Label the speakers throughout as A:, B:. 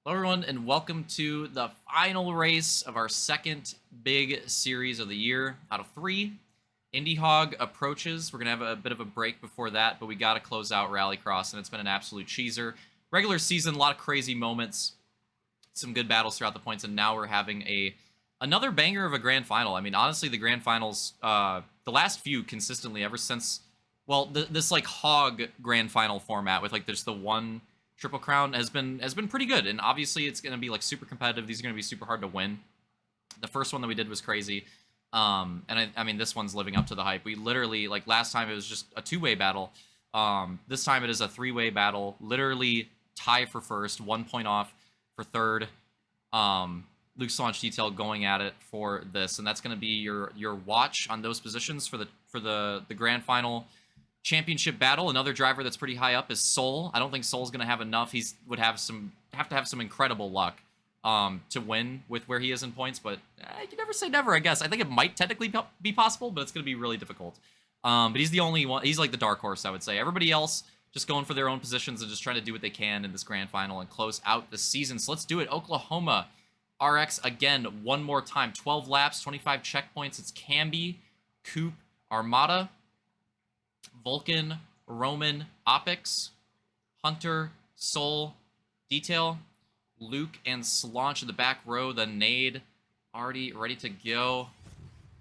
A: Hello, everyone, and welcome to the final race of our second big series of the year out of three. Indie Hog approaches. We're going to have a bit of a break before that, but we got to close out Rallycross, and it's been an absolute cheeser. Regular season, a lot of crazy moments, some good battles throughout the points, and now we're having another banger of a grand final. I mean, honestly, the grand finals, the last few consistently ever since, well, this like Hog grand final format with like there's the one Triple Crown has been pretty good, and obviously it's going to be like super competitive. These are going to be super hard to win. The first one that we did was crazy, and I mean this one's living up to the hype. We literally, like, last time it was just a two-way battle. This time it is a three-way battle. Literally tie for first, 1 point off for third. Luke's launch detail going at it for this, and that's going to be your watch on those positions for the grand final championship battle. Another driver that's pretty high up is Soul. I don't think Soul's going to have enough. He would have to have some incredible luck to win with where he is in points, but you never say never, I guess. I think it might technically be possible, but it's going to be really difficult. But he's the only one. He's like the dark horse, I would say. Everybody else just going for their own positions and just trying to do what they can in this grand final and close out the season. So let's do it. Oklahoma RX again, one more time. 12 laps, 25 checkpoints. It's Camby, Coop, Armada, Vulcan, Roman, Opix, Hunter, Soul, Detail, Luke, and Slaunch in the back row. The nade already ready to go.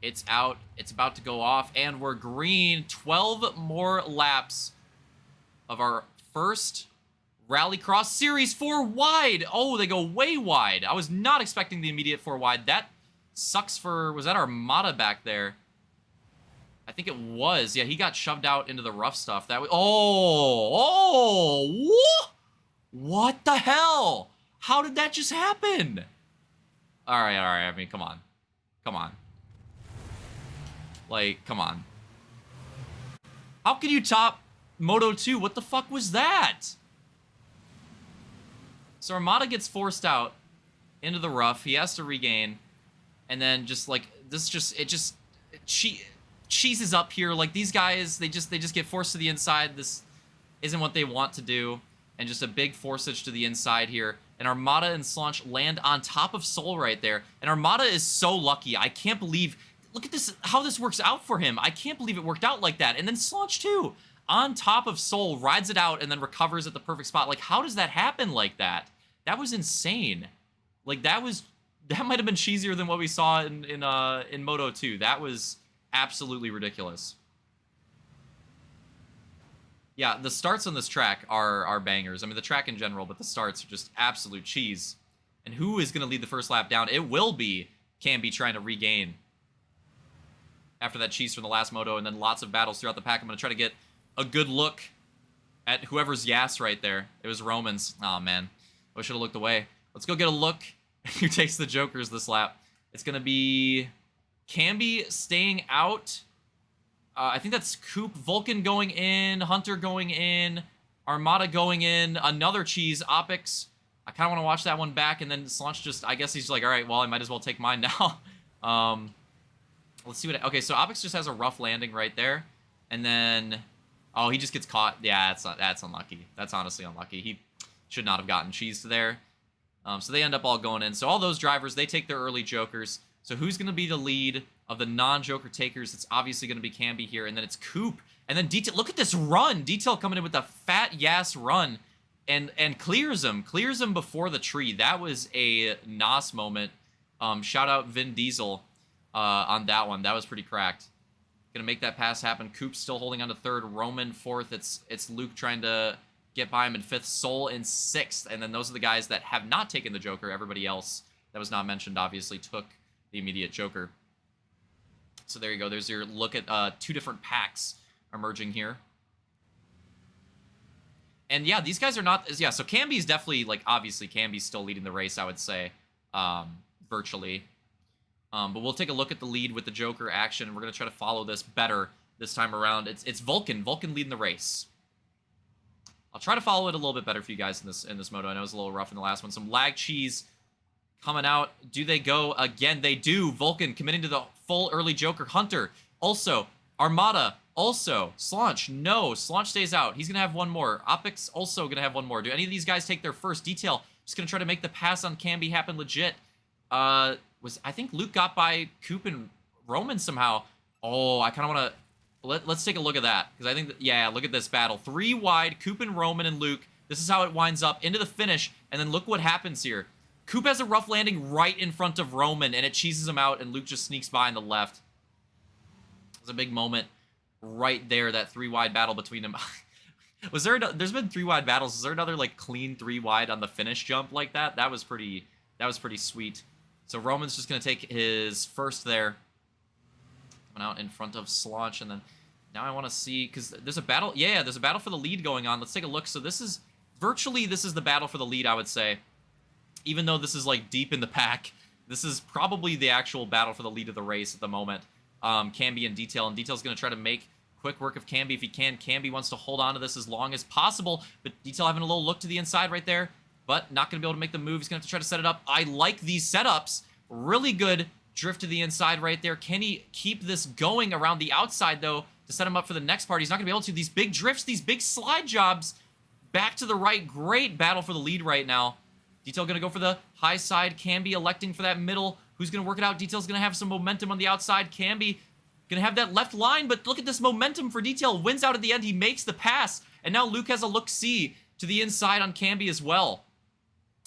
A: It's out. It's about to go off, and we're green. 12 more laps of our first Rallycross Series 4 wide. Oh, they go way wide. I was not expecting the immediate 4 wide. That sucks for... Was that Armada back there? I think it was. Yeah, he got shoved out into the rough stuff. That was... What the hell? How did that just happen? All right. I mean, come on. Like, come on. How can you top Moto 2? What the fuck was that? So Armada gets forced out into the rough. He has to regain. And then just like, cheeses up here. Like, these guys, they just get forced to the inside. This isn't what they want to do. And just a big forceage to the inside here. And Armada and Slaunch land on top of Soul right there. And Armada is so lucky. I can't believe... Look at this, how this works out for him. I can't believe it worked out like that. And then Slaunch too, on top of Soul, rides it out and then recovers at the perfect spot. Like, how does that happen like that? That was insane. Like, that might have been cheesier than what we saw in Moto 2. That was absolutely ridiculous. Yeah, the starts on this track are bangers. I mean, the track in general, but the starts are just absolute cheese. And who is going to lead the first lap down? It will be Camby trying to regain after that cheese from the last moto, and then lots of battles throughout the pack. I'm going to try to get a good look at whoever's Yas right there. It was Roman's. Oh, man. I should have looked away. Let's go get a look at who takes the Jokers this lap. It's going to be Camby staying out. I think that's Coop. Vulcan going in. Hunter going in. Armada going in. Another cheese. Opix. I kind of want to watch that one back, and then Slaunch just... I guess he's like, all right, well, I might as well take mine now. Let's see what... Okay, so Opix just has a rough landing right there. And then... Oh, he just gets caught. Yeah, that's unlucky. That's honestly unlucky. He should not have gotten cheesed there. So they end up all going in. So all those drivers, they take their early Jokers. So who's going to be the lead of the non-Joker takers? It's obviously going to be Camby here. And then it's Coop. And then Detail. Look at this run. Detail coming in with a fat Yas run. And clears him. Clears him before the tree. That was a NOS moment. Shout out Vin Diesel. On that one. That was pretty cracked. Gonna make that pass happen. Coop's still holding on to third. Roman fourth. It's Luke trying to get by him in fifth. Soul in sixth. And then those are the guys that have not taken the Joker. Everybody else that was not mentioned obviously took the immediate Joker. So there you go. There's your look at two different packs emerging here. And yeah, these guys are not... Yeah, so Camby's definitely, like, obviously Camby's still leading the race, I would say, virtually. But we'll take a look at the lead with the Joker action, and we're going to try to follow this better this time around. It's Vulcan. Vulcan leading the race. I'll try to follow it a little bit better for you guys in this moto. I know it was a little rough in the last one. Some lag cheese coming out. Do they go again? They do. Vulcan committing to the full early Joker. Hunter. Also. Armada. Also. Slaunch. No. Slaunch stays out. He's going to have one more. Opix also going to have one more. Do any of these guys take their first? Detail Just going to try to make the pass on Camby happen legit. I think Luke got by Coop and Roman somehow. Oh, I kind of want to... Let's take a look at that. Because I think... yeah, look at this battle. 3 wide, Coop and Roman and Luke. This is how it winds up into the finish. And then look what happens here. Coop has a rough landing right in front of Roman, and it cheeses him out, and Luke just sneaks by on the left. It's a big moment right there, that 3 wide battle between them. Was there... there's been 3 wide battles. Is there another, like, clean 3 wide on the finish jump like that? That was pretty sweet. So Roman's just going to take his first there. Coming out in front of Slaunch, and then now I want to see, because there's a battle. Yeah, there's a battle for the lead going on. Let's take a look. So this is... virtually, this is the battle for the lead, I would say. Even though this is, like, deep in the pack, this is probably the actual battle for the lead of the race at the moment. Camby and Detail, and Detail's going to try to make quick work of Camby if he can. Camby wants to hold on to this as long as possible, but Detail having a little look to the inside right there, but not going to be able to make the move. He's going to have to try to set it up. I like these setups. Really good drift to the inside right there. Can he keep this going around the outside, though, to set him up for the next part? He's not going to be able to. These big drifts, these big slide jobs, back to the right. Great battle for the lead right now. Detail going to go for the high side. Camby electing for that middle. Who's going to work it out? Detail's going to have some momentum on the outside. Camby going to have that left line, but look at this momentum for Detail. Wins out at the end. He makes the pass, and now Luke has a look-see to the inside on Camby as well.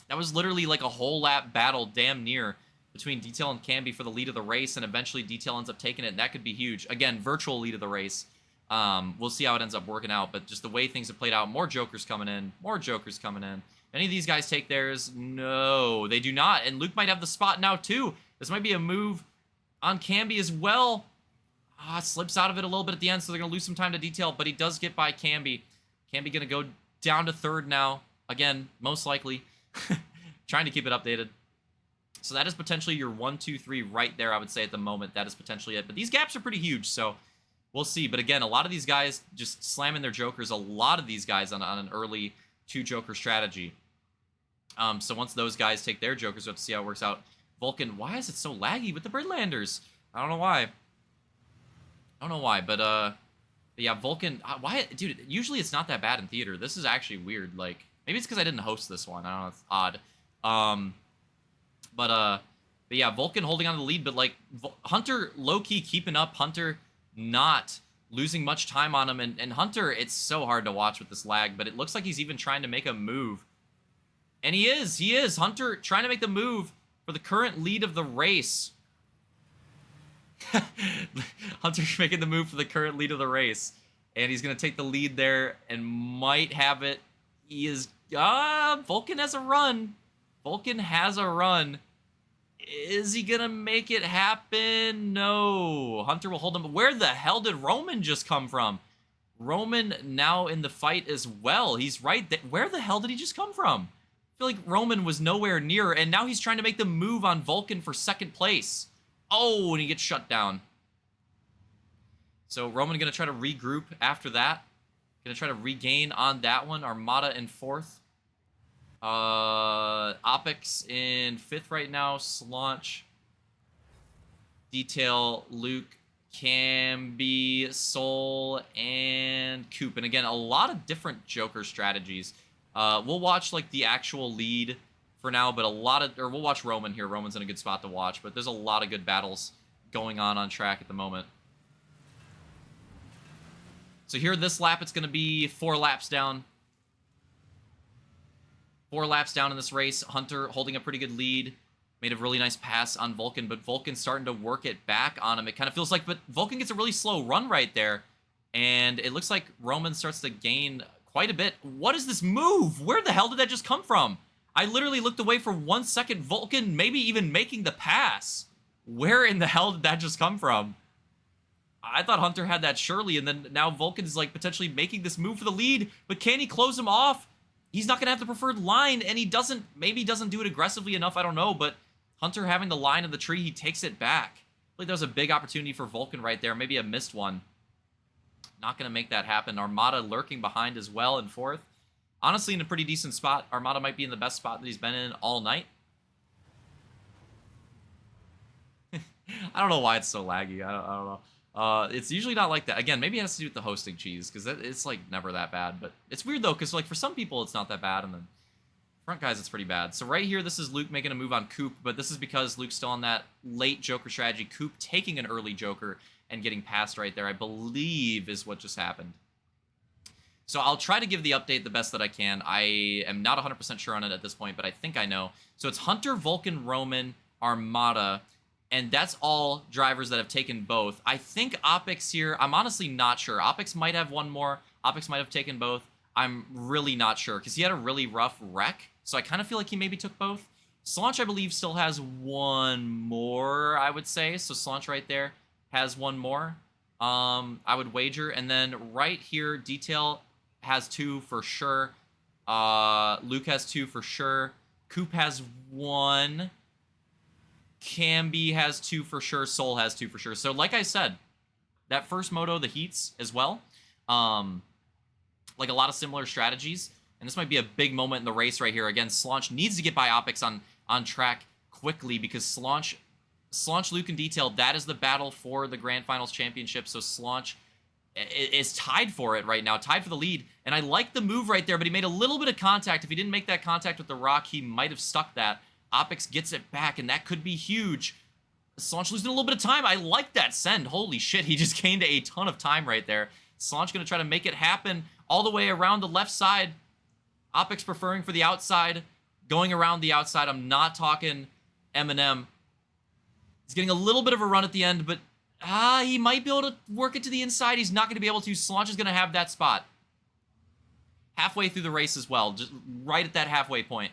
A: That was literally like a whole lap battle, damn near, between Detail and Camby for the lead of the race, and eventually Detail ends up taking it, and that could be huge. Again, virtual lead of the race. We'll see how it ends up working out, but just the way things have played out, more Jokers coming in, more Jokers coming in. Any of these guys take theirs? No, they do not, and Luke might have the spot now, too. This might be a move on Camby as well. Slips out of it a little bit at the end, so they're going to lose some time to Detail, but he does get by Camby. Camby going to go down to 3rd now. Again, most likely. Trying to keep it updated. So that is potentially your 1, 2, 3 right there, I would say, at the moment. That is potentially it. But these gaps are pretty huge, so we'll see. But again, a lot of these guys just slamming their Jokers. A lot of these guys on an early 2-Joker strategy. So once those guys take their Jokers, we'll have to see how it works out. Vulcan, why is it so laggy with the Bridlanders? I don't know why. But yeah, Vulcan, why, dude, usually it's not that bad in theater. This is actually weird. Like, maybe it's because I didn't host this one. I don't know, it's odd. But yeah, Vulcan holding on to the lead, but, like, Hunter low-key keeping up. Hunter not losing much time on him, and Hunter, it's so hard to watch with this lag, but it looks like he's even trying to make a move. And he is. Hunter trying to make the move for the current lead of the race. Hunter making the move for the current lead of the race. And he's going to take the lead there and might have it. He is... Vulcan has a run. Vulcan has a run. Is he going to make it happen? No. Hunter will hold him. Where the hell did Roman just come from? Roman now in the fight as well. He's right there. Where the hell did he just come from? I feel like Roman was nowhere near, and now he's trying to make the move on Vulcan for 2nd place. Oh, and he gets shut down. So Roman going to try to regroup after that. Going to try to regain on that one. Armada in 4th. Opix in 5th right now. Slaunch. Detail, Luke, Camby, Soul, and Coop. And again, a lot of different Joker strategies. We'll watch, like, the actual lead for now, but we'll watch Roman here. Roman's in a good spot to watch, but there's a lot of good battles going on track at the moment. So here, this lap, it's going to be 4 laps down. 4 laps down in this race. Hunter holding a pretty good lead. Made a really nice pass on Vulcan, but Vulcan's starting to work it back on him. It kind of feels like, but Vulcan gets a really slow run right there, and it looks like Roman starts to gain quite a bit. What is this move? Where the hell did that just come from? I literally looked away for 1 second. Vulcan maybe even making the pass. Where in the hell did that just come from? I thought Hunter had that surely, and then now Vulcan's, like, potentially making this move for the lead, but can he close him off? He's not going to have the preferred line, and he doesn't, maybe doesn't do it aggressively enough, I don't know, but Hunter having the line of the tree, he takes it back. I think that was a big opportunity for Vulcan right there, maybe a missed one. Not going to make that happen. Armada lurking behind as well in 4th. Honestly, in a pretty decent spot. Armada might be in the best spot that he's been in all night. I don't know why it's so laggy. I don't know. It's usually not like that. Again, maybe it has to do with the hosting cheese, because it's, like, never that bad. But it's weird, though, because, like, for some people, it's not that bad, and then Front guys, it's pretty bad. So right here, this is Luke making a move on Coop, but this is because Luke's still on that late Joker strategy. Coop taking an early Joker and getting past right there, I believe, is what just happened. So I'll try to give the update the best that I can. I am not 100% sure on it at this point, but I think I know. So it's Hunter, Vulcan, Roman, Armada, and that's all drivers that have taken both. I think Opix here, I'm honestly not sure. Opix might have one more. Opix might have taken both. I'm really not sure because he had a really rough wreck. So I kind of feel like he maybe took both. Slaunch, I believe, still has one more, I would say. So Slaunch right there has one more, I would wager. And then right here, Detail has 2 for sure. Luke has 2 for sure. Coop has 1. Camby has 2 for sure. Soul has 2 for sure. So like I said, that first moto, the heats as well, like a lot of similar strategies. And this might be a big moment in the race right here. Again, Slaunch needs to get by Opix on track quickly because Slaunch, Luke, and Detail, that is the battle for the Grand Finals Championship. So Slaunch is tied for it right now, tied for the lead. And I like the move right there, but he made a little bit of contact. If he didn't make that contact with the rock, he might have stuck that. Opix gets it back, and that could be huge. Slaunch losing a little bit of time. I like that send. Holy shit, he just gained a ton of time right there. Slaunch going to try to make it happen all the way around the left side. Opix preferring for the outside, going around the outside. I'm not talking Eminem. He's getting a little bit of a run at the end, but he might be able to work it to the inside. He's not going to be able to. Slaunch is going to have that spot. Halfway through the race as well, just right at that halfway point.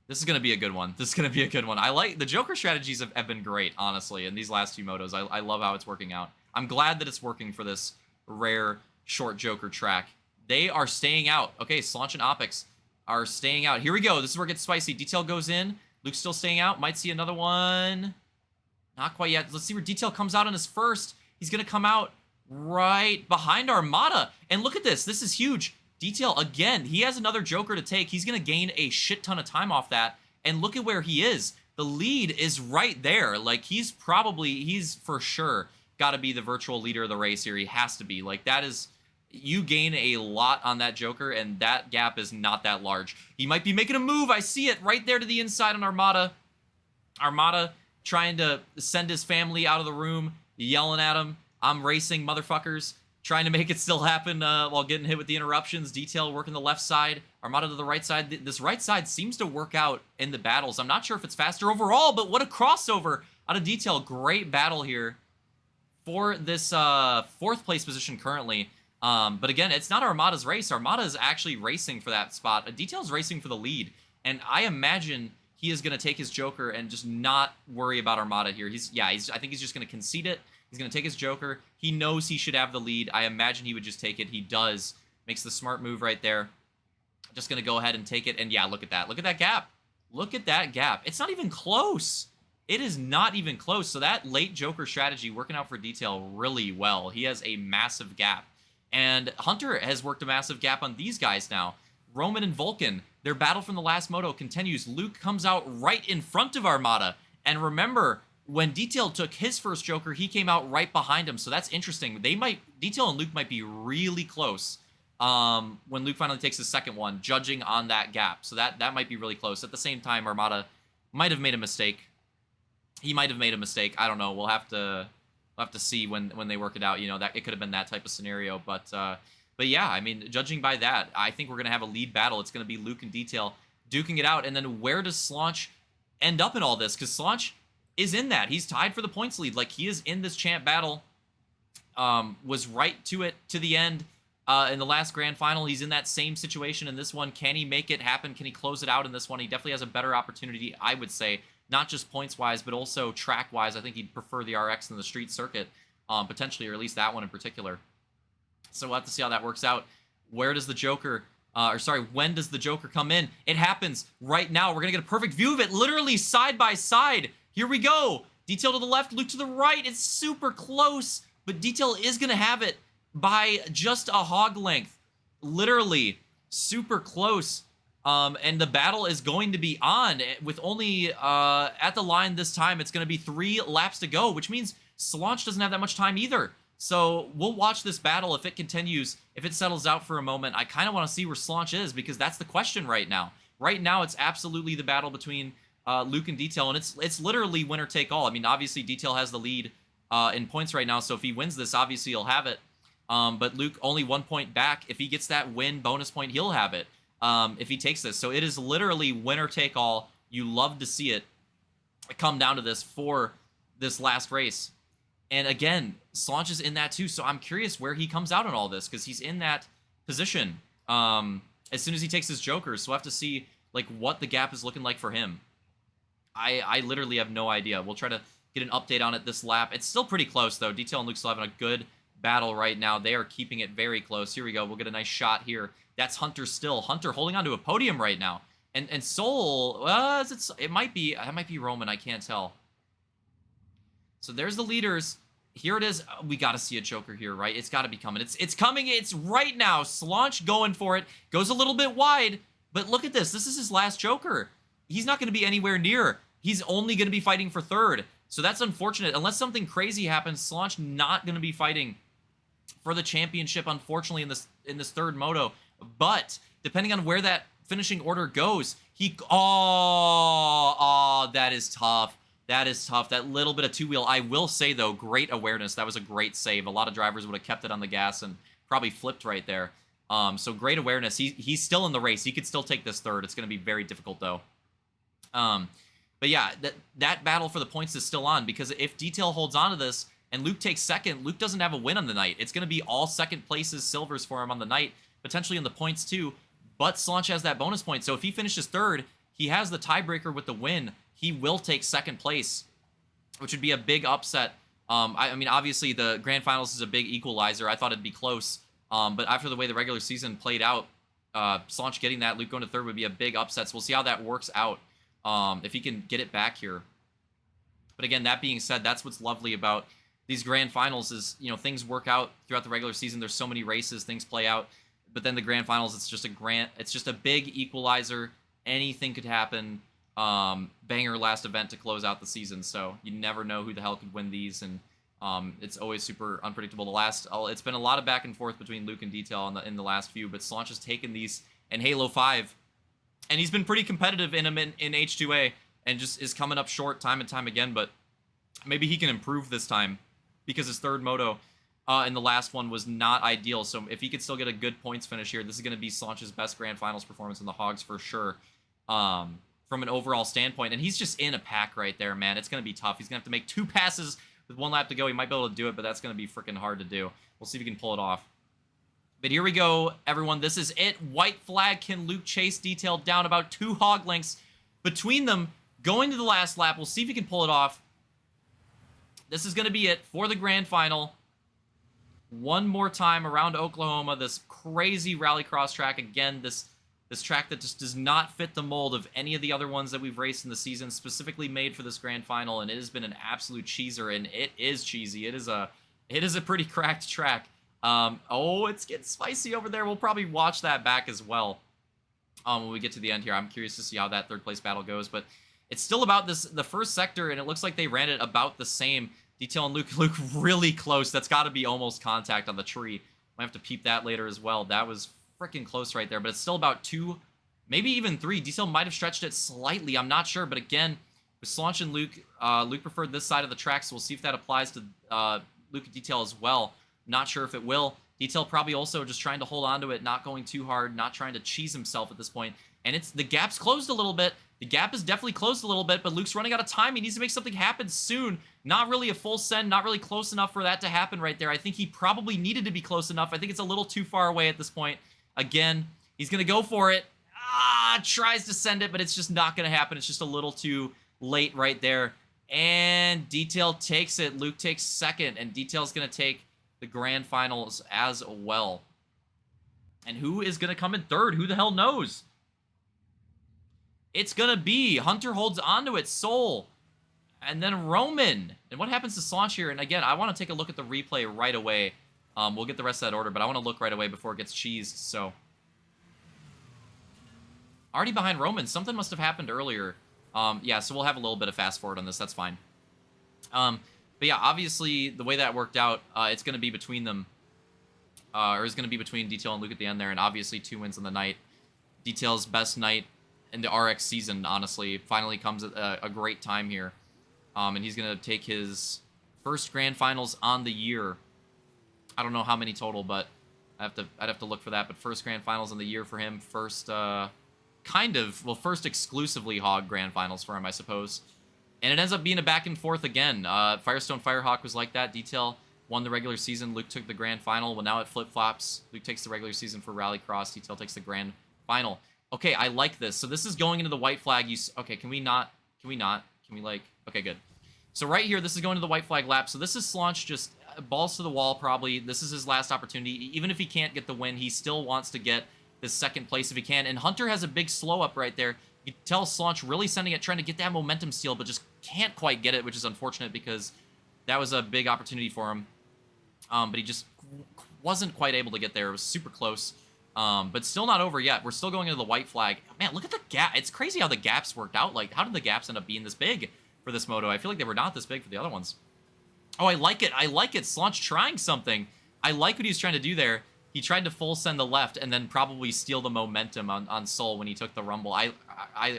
A: This is going to be a good one. This is going to be a good one. I like the Joker strategies have been great, honestly, in these last few motos. I love how it's working out. I'm glad that it's working for this rare short Joker track. They are staying out. Okay, Slaunch and Opix are staying out. Here we go. This is where it gets spicy. Detail goes in. Luke's still staying out. Might see another one. Not quite yet. Let's see where Detail comes out on his first. He's going to come out right behind Armada. And look at this. This is huge. Detail, again, he has another Joker to take. He's going to gain a shit ton of time off that. And look at where he is. The lead is right there. Like, he's for sure got to be the virtual leader of the race here. He has to be. Like, that is... You gain a lot on that Joker, and that gap is not that large. He might be making a move. I see it right there to the inside on Armada. Armada trying to send his family out of the room, yelling at him, "I'm racing, motherfuckers." Trying to make it still happen while getting hit with the interruptions. Detail working the left side. Armada to the right side. This right side seems to work out in the battles. I'm not sure if it's faster overall, but what a crossover out of Detail. Great battle here for this 4th place position currently. But again, it's not Armada's race. Armada is actually racing for that spot. Detail's racing for the lead. And I imagine he is going to take his Joker and just not worry about Armada here. I think he's just going to concede it. He's going to take his Joker. He knows he should have the lead. I imagine he would just take it. He does. Makes the smart move right there. Just going to go ahead and take it. And yeah, look at that. Look at that gap. Look at that gap. It's not even close. It is not even close. So that late Joker strategy working out for Detail really well. He has a massive gap. And Hunter has worked a massive gap on these guys now. Roman and Vulcan, their battle from the last moto continues. Luke comes out right in front of Armada. And remember, when Detail took his first Joker, he came out right behind him. So that's interesting. Detail and Luke might be really close when Luke finally takes his second one, judging on that gap. So that might be really close. At the same time, Armada might have made a mistake. He might have made a mistake. I don't know. We'll have to see when they work it out. You know, that it could have been that type of scenario. But yeah, I mean, judging by that, I think we're going to have a lead battle. It's going to be Luke and Detail duking it out. And then where does Slaunch end up in all this? Because Slaunch is in that. He's tied for the points lead. Like, he is in this champ battle. Was right to it to the end in the last grand final. He's in that same situation in this one. Can he make it happen? Can he close it out in this one? He definitely has a better opportunity, I would say, not just points-wise, but also track-wise. I think he'd prefer the RX than the street circuit, potentially, or at least that one in particular. So we'll have to see how that works out. Where does the Joker... when does the Joker come in? It happens right now. We're going to get a perfect view of it, literally side by side. Here we go. Detail to the left, Luke to the right. It's super close, but Detail is going to have it by just a hog length. Literally super close. And the battle is going to be on with only at the line this time. It's going to be 3 laps to go, which means Slaunch doesn't have that much time either. So we'll watch this battle. If it continues, if it settles out for a moment, I kind of want to see where Slaunch is, because that's the question right now. Right now, it's absolutely the battle between Luke and Detail, and it's literally winner take all. I mean, obviously, Detail has the lead in points right now, so if he wins this, obviously he'll have it. But Luke only 1 point back. If he gets that win bonus point, he'll have it if he takes this. So it is literally winner take all. You love to see it come down to this for this last race. And again, Slaunch is in that too, so I'm curious where he comes out on all this, because he's in that position as soon as he takes his Jokers. So we'll have to see like what the gap is looking like for him. I literally have no idea. We'll try to get an update on it this lap. It's still pretty close, though. Detail and Luke still having a good battle right now. They are keeping it very close. Here we go. We'll get a nice shot here. That's Hunter still. Hunter holding on to a podium right now. And Soul, it might be Roman. I can't tell. So there's the leaders. Here it is. We got to see a Joker here, right? It's got to be coming. It's coming. It's right now. Slaunch going for it. Goes a little bit wide. But look at this. This is his last Joker. He's not going to be anywhere near. He's only going to be fighting for third. So that's unfortunate. Unless something crazy happens, Slaunch not going to be fighting for the championship, unfortunately, in this third moto. But depending on where that finishing order goes, that is tough. That is tough. That little bit of two-wheel. I will say, though, great awareness. That was a great save. A lot of drivers would have kept it on the gas and probably flipped right there. So great awareness. He's still in the race. He could still take this third. It's going to be very difficult, though. But yeah, that battle for the points is still on, because if Detail holds on to this and Luke takes second, Luke doesn't have a win on the night. It's going to be all second places, silvers for him on the night, potentially in the points too. But Slaunch has that bonus point. So if he finishes third, he has the tiebreaker with the win. He will take second place, which would be a big upset. I mean, obviously, the Grand Finals is a big equalizer. I thought it'd be close. But after the way the regular season played out, Slaunch getting that, Luke going to third would be a big upset. So we'll see how that works out if he can get it back here. But again, that being said, that's what's lovely about these Grand Finals is, you know, things work out throughout the regular season. There's so many races, things play out. But then the Grand Finals, it's just a big equalizer. Anything could happen. Banger last event to close out the season, so you never know who the hell could win these, and it's always super unpredictable. It's been a lot of back and forth between Luke and Detail in the last few, but Slaunch has taken these in Halo 5, and he's been pretty competitive in them in H2A, and just is coming up short time and time again, but maybe he can improve this time, because his third moto in the last one was not ideal, so if he could still get a good points finish here, this is going to be Slaunch's best Grand Finals performance in the Hogs for sure. From an overall standpoint, and he's just in a pack right there, man. It's going to be tough. He's going to have to make 2 passes with 1 lap to go. He might be able to do it, but that's going to be freaking hard to do. We'll see if he can pull it off. But here we go, everyone. This is it. White flag. Can Luke chase Detail down about 2 hog lengths between them going to the last lap? We'll see if he can pull it off. This is going to be it for the Grand Final. One more time around Oklahoma, this crazy rallycross track. Again, this track that just does not fit the mold of any of the other ones that we've raced in the season, specifically made for this Grand Final, and it has been an absolute cheeser, and it is cheesy. It is a pretty cracked track. Oh, it's getting spicy over there. We'll probably watch that back as well when we get to the end here. I'm curious to see how that third place battle goes, but it's still about the first sector, and it looks like they ran it about the same. Detail and Luke really close. That's got to be almost contact on the tree. Might have to peep that later as well. That was freaking close right there, but it's still about 2, maybe even 3. Detail might have stretched it slightly. I'm not sure, but again, with Slaunch and Luke, Luke preferred this side of the track, so we'll see if that applies to Luke and Detail as well. Not sure if it will. Detail probably also just trying to hold on to it, not going too hard, not trying to cheese himself at this point. And the gap's closed a little bit. The gap is definitely closed a little bit, but Luke's running out of time. He needs to make something happen soon. Not really a full send, not really close enough for that to happen right there. I think he probably needed to be close enough. I think it's a little too far away at this point. Again, he's going to go for it. Tries to send it, but it's just not going to happen. It's just a little too late right there. And Detail takes it. Luke takes second, and Detail's going to take the Grand Finals as well. And who is going to come in third? Who the hell knows? It's going to be Hunter holds onto it, Soul, and then Roman. And what happens to Slaunch here? And again, I want to take a look at the replay right away. We'll get the rest of that order, but I want to look right away before it gets cheesed, so. Already behind Roman. Something must have happened earlier. Yeah, so we'll have a little bit of fast forward on this. That's fine. But But yeah, obviously the way that worked out, it's going to be between them, or it's going to be between Detail and Luke at the end there, and obviously 2 wins on the night. Detail's best night in the RX season, honestly, finally comes at a great time here, and he's going to take his first grand finals on the year. I don't know how many total, but I'd have to look for that. But first grand finals on the year for him, first first exclusively Hog grand finals for him, I suppose. And it ends up being a back and forth again. Firestone Firehawk was like that. Detail won the regular season. Luke took the grand final. Well, now it flip-flops. Luke takes the regular season for Rallycross. Detail takes the grand final. Okay, I like this. So this is going into the white flag. Okay, can we not? Can we not? Can we, like... Okay, good. So right here, this is going to the white flag lap. So this is Slaunch just balls to the wall, probably. This is his last opportunity. Even if he can't get the win, he still wants to get this second place if he can. And Hunter has a big slow up right there. You can tell Slaunch really sending it, trying to get that momentum steal, but just can't quite get it, which is unfortunate because that was a big opportunity for him. But he just wasn't quite able to get there. It was super close. But still not over yet. We're still going into the white flag. Man, look at the gap. It's crazy how the gaps worked out. Like, how did the gaps end up being this big for this moto? I feel like they were not this big for the other ones. Oh, I like it. I like it. Slaunch trying something. I like what he's trying to do there. He tried to full send the left and then probably steal the momentum on Soul when he took the rumble.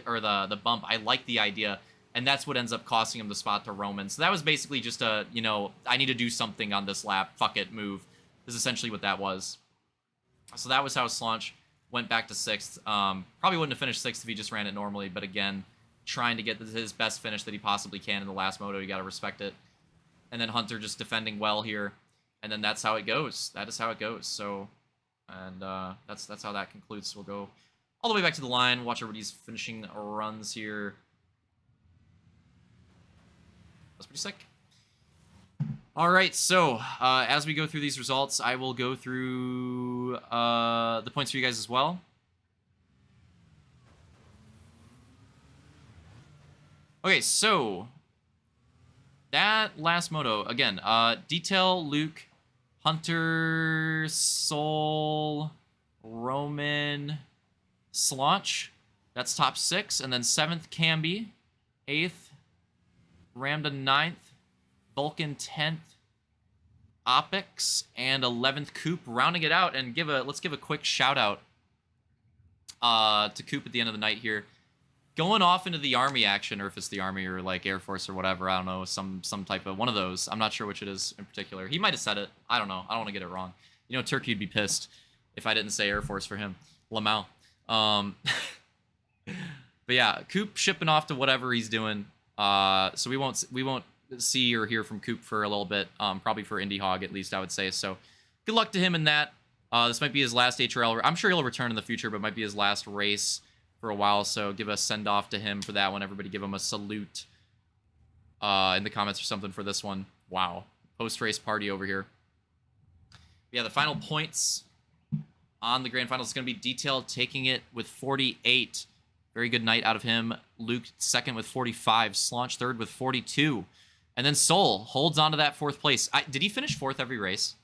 A: Or the bump. I like the idea. And that's what ends up costing him the spot to Roman. So that was basically just a, you know, I need to do something on this lap. Fuck it, move. This is essentially what that was. So that was how Slaunch went back to 6th. Probably wouldn't have finished 6th if he just ran it normally. But again, trying to get his best finish that he possibly can in the last moto. You got to respect it. And then Hunter just defending well here. And then that's how it goes. That is how it goes. So, and that's how that concludes. So we'll go all the way back to the line. Watch everybody's finishing runs here. That's pretty sick. All right, so as we go through these results, I will go through the points for you guys as well. Okay, so that last moto, again, Detail, Luke, Hunter, Soul, Roman, Slaunch. That's top 6. And then 7th, Camby. 8th, Ramda 9th. Vulcan 10th. Opix. And 11th, Coop. Rounding it out, and let's give a quick shout out to Coop at the end of the night here. Going off into the Army action, or if it's the Army or like Air Force or whatever, I don't know, some type of one of those. I'm not sure which it is in particular. He might have said it. I don't know. I don't want to get it wrong. You know, Turkey would be pissed if I didn't say Air Force for him. Lamau. But yeah, Coop shipping off to whatever he's doing. So we won't see or hear from Coop for a little bit. Probably for Indie Hog at least, I would say. So good luck to him in that. This might be his last HRL. I'm sure he'll return in the future, but it might be his last race for a while, so give a send-off to him for that one. Everybody give him a salute in the comments or something for this one. Wow. Post-race party over here. Yeah, the final points on the grand finals is going to be Detail taking it with 48. Very good night out of him. Luke 2nd with 45. Slaunch 3rd with 42. And then Soul holds on to that 4th place. Did he finish 4th every race?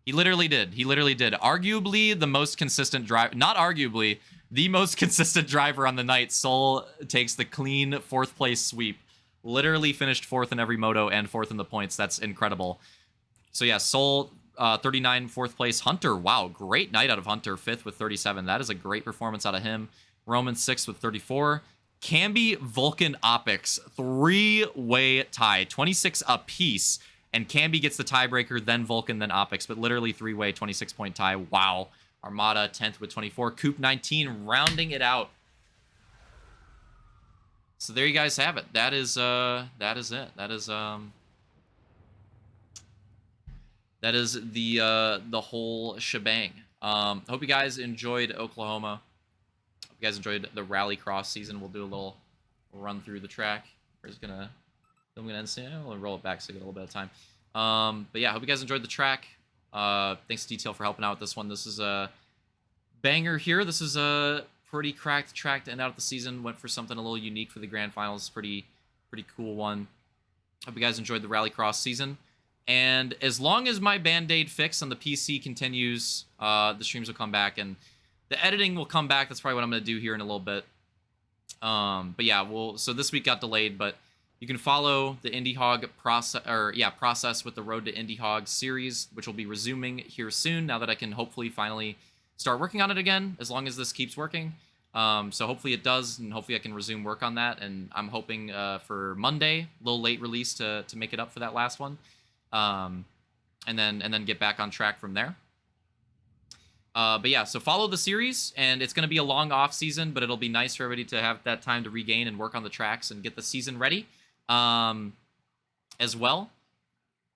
A: He literally did. He literally did. Arguably the most consistent driver. Not arguably, the most consistent driver on the night. Soul takes the clean 4th place sweep. Literally finished 4th in every moto and 4th in the points. That's incredible. So yeah, Soul 39, 4th place. Hunter, wow, great night out of Hunter. 5th with 37. That is a great performance out of him. Roman 6th with 34. Camby, Vulcan, Opix. 3-way tie. 26 apiece. And Camby gets the tiebreaker, then Vulcan, then Opix. But literally 3-way, 26-point tie. Wow. Armada 10th with 24. Coop 19, rounding it out. So there you guys have it. That is it. That is the whole shebang. Hope you guys enjoyed Oklahoma. Hope you guys enjoyed the Rallycross season. We'll do a little run through the track. We're just gonna we'll roll it back so we get a little bit of time. But yeah, hope you guys enjoyed the track. Thanks to Detail for helping out with this one. This is a banger here. This is a pretty cracked track to end out the season. Went for something a little unique for the grand finals. Pretty cool one. Hope you guys enjoyed the Rallycross season. And as long as my Band-Aid fix on the PC continues, the streams will come back and the editing will come back. That's probably what I'm going to do here in a little bit. But yeah, so this week got delayed, but You can follow the Indie Hog process with the Road to Indie Hog series, which will be resuming here soon. Now that I can hopefully finally start working on it again, as long as this keeps working. So hopefully it does, and hopefully I can resume work on that. And I'm hoping for Monday, a little late release to make it up for that last one, and then get back on track from there. But yeah, so follow the series, and it's going to be a long off season, but it'll be nice for everybody to have that time to regain and work on the tracks and get the season ready as well.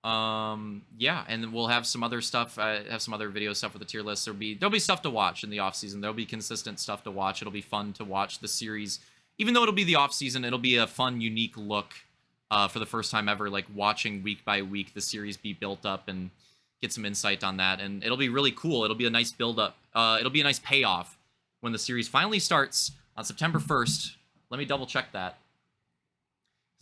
A: Yeah, and then we'll have some other stuff. Have some other video stuff with the tier list. There'll be stuff to watch in the off season. There'll be consistent stuff to watch. It'll be fun to watch the series, even though it'll be the off season. It'll be a fun, unique look for the first time ever, like watching week by week the series be built up and get some insight on that. And it'll be really cool. It'll be a nice build up. It'll be a nice payoff when the series finally starts on September 1st. Let me double check that,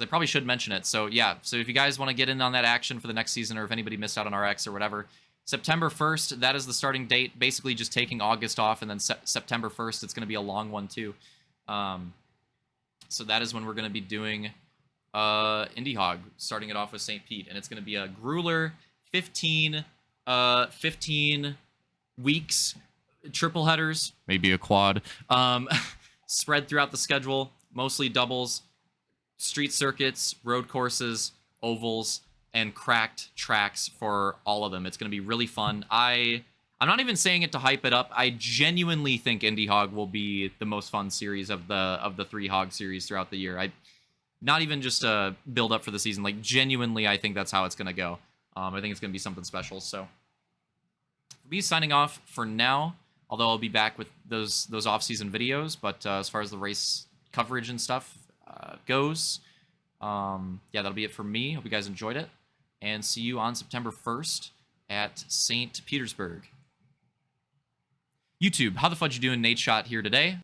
A: I probably should mention it. So yeah, so if you guys want to get in on that action for the next season, or if anybody missed out on RX or whatever, September 1st, that is the starting date. Basically just taking August off, and then September 1st, it's going to be a long one too. So that is when we're going to be doing Indie Hog, starting it off with St. Pete, and it's going to be a grueler 15 weeks, triple headers, maybe a quad, spread throughout the schedule, mostly doubles. Street circuits, road courses, ovals, and cracked tracks for all of them. It's going to be really fun. I'm not even saying it to hype it up. I genuinely think Indie Hog will be the most fun series of the 3 Hog series throughout the year. Not even just a build up for the season. Like, genuinely, I think that's how it's going to go. I think it's going to be something special. So, we'll be signing off for now. Although I'll be back with those off-season videos. But as far as the race coverage and stuff goes, yeah, that'll be it for me. Hope you guys enjoyed it, and see you on September 1st at St. Petersburg. YouTube, how the fudge you doing? Nate Shot here today.